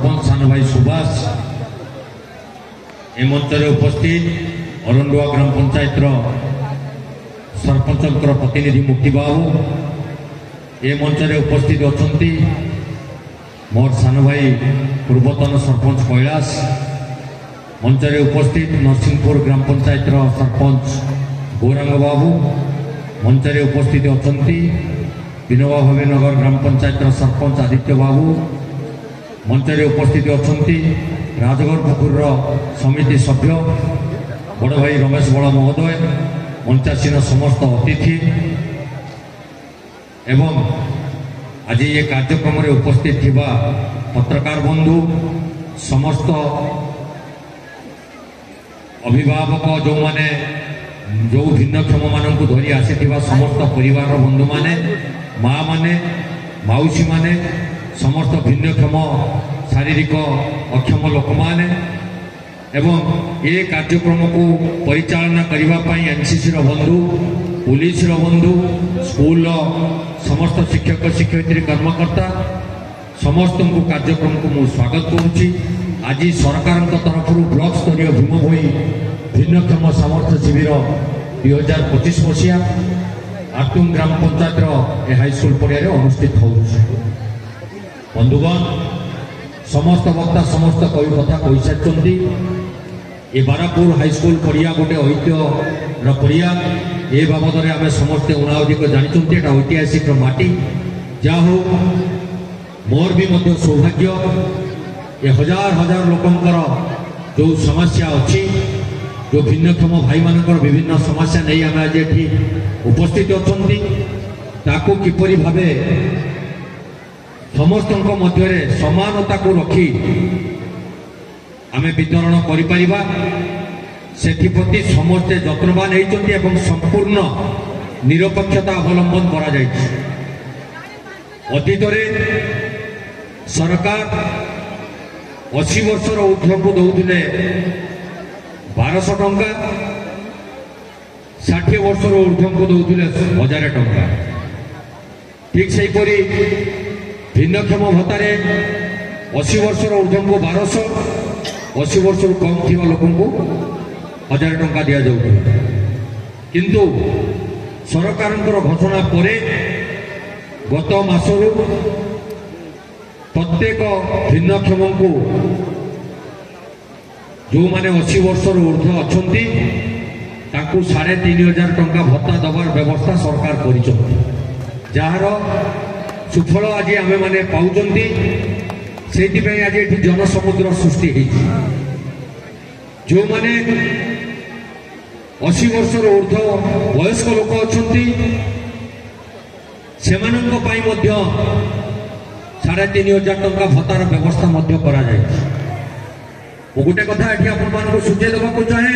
सरपंच सान भाई सुभाष ए मंच में उपस्थित अरंडुआ ग्राम पंचायत सरपंच प्रतिनिधि मुक्ति बाबू ए मंच में उपस्थित अच्छा मोर सान भाई पूर्वतन सरपंच कैलाश मंच में उपस्थित नरसिंहपुर ग्राम पंचायत सरपंच गौरांग बाबू मंच में उपस्थित अच्छा विनोबा भावे नगर ग्राम पंचायत सरपंच आदित्य बाबू मंच में उपस्थित अच्छा राजगढ़ पुकुर समिति सभ्य बड़ भाई रमेश बड़ महोदय मंचासीन समस्त अतिथि एवं आज ये कार्यक्रम में उपस्थित थिबा पत्रकार बंधु समस्त अभिभावक जो माने जो भिन्नक्षम मान को धरी आसी समस्त परिवार बंधु माने माँ माने माउसी माने समस्त भिन्नक्षम शारीरिक अक्षम लोक माने एवं ये कार्यक्रम को परिचालना करने एनसीसी बंधु पुलिस बंधु स्कूल समस्त शिक्षक शिक्षयित्री कर्मकर्ता समस्त को कार्यक्रम को मुझे स्वागत करुच्ची। आज सरकार तरफ ब्लॉक स्तरीय भीमभोई भिन्नक्षम सामर्थ्य शिविर 2025 मसीहा आटुम ग्राम पंचायत हाईस्कल पड़िया अनुष्ठित हो बंधुगण समस्त वक्ता समस्त कवि कथा कही सारी ये बारापुर हाईस्कल पड़िया गोटे ऐतिह्य पड़िया ए बाबद में आम समस्ते उनाधिक जानते ऐतिहासिक माटी जहा हो मोर भी मध्य सौभाग्य ये हजार हजार लोकंकर जो समस्या अच्छी जो भिन्नक्षम भाई मानकर विभिन्न समस्या नहीं आम आज ये उपस्थित अच्छा किपरि भावे समस्त मध्य समानता को रखी आम वितरण करिपरिबा सेथिप्रति समस्ते यत्नवान होती संपूर्ण निरपेक्षता अवलंबन करा जायछि। अतीत सरकार 80 वर्षर ऊर्ध्व को दौले 1200 टंका 60 वर्षर ऊर्ध्व को दौले 1000 टंका ठीक से भिन्नक्षम भत्तार 80 वर्षर ऊर्ध्व को 1200 80 वर्ष कम थी लोक 1000 टंका दि जाऊ किंतु सरकार घोषणा पर गत मासरू प्रत्येक भिन्नक्षम को जो माने 80 वर्षर ऊर्ध्व अच्छा 3500 टंका भत्ता दबार व्यवस्था सरकार कर जार सुफल आज आम मैंने पाँच से आज ये जनसमुद्र सृष्टि जो माने 80 वर्षर ऊर्ध्व वयस्क लोक अच्छा से 3500 टंका भत्तार व्यवस्था करा जाए। गोटे कथा ये आपको सूचय देवाक चाहे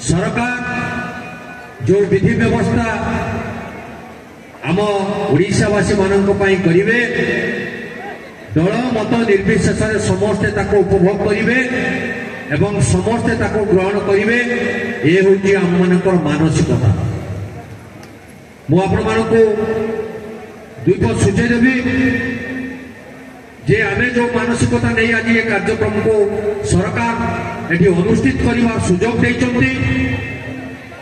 सरकार जो विधि व्यवस्था आम ओडिशावासी मानक पई करिवे दल मत निर्विशेष समस्ते ताको उपभोग करिवे एवं समस्ते ताको ग्रहण करिवे ए होची आम मानकर मानसिकता। मु आपण मानकु दुई पद सूचय देवी जे आमे जो मानसिकता नहीं आज ये कार्यक्रम को सरकार एटी अनुष्ठित करने सुजोग देइचंती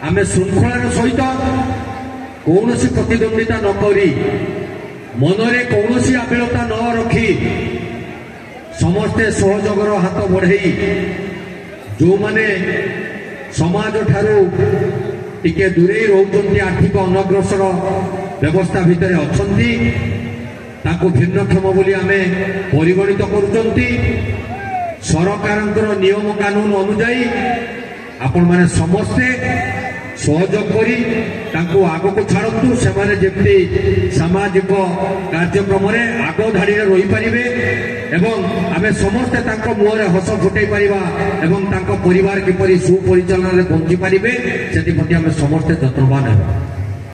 आमे श्रृंखलार सहित कौन सी प्रतिद्वंदिता न करी मनरे कौन सी आबिलता न रखी समस्ते सहयोगर हाथ बढ़ई जो माने समाज ठारू टिके दूरे रहउचंती आर्थिक अनग्रसर व्यवस्था भितर अछंती ताको भिन्नक्षम बोली आमे परिगणित करुचंती सरकार नियम कानून अनुजाई आपण माने समस्ते सहयोग करी तांको आग को छाड़ू से सामाजिक कार्यक्रम आग धाड़ी रही पारे एवं आमे समस्ते तांको मुहरे हस फुटाई पारिबा एवं तांको परिवार किपरि सुपरिचालन बंची पारिबे सेति प्रति आमे समस्ते यत्नवान हेबा।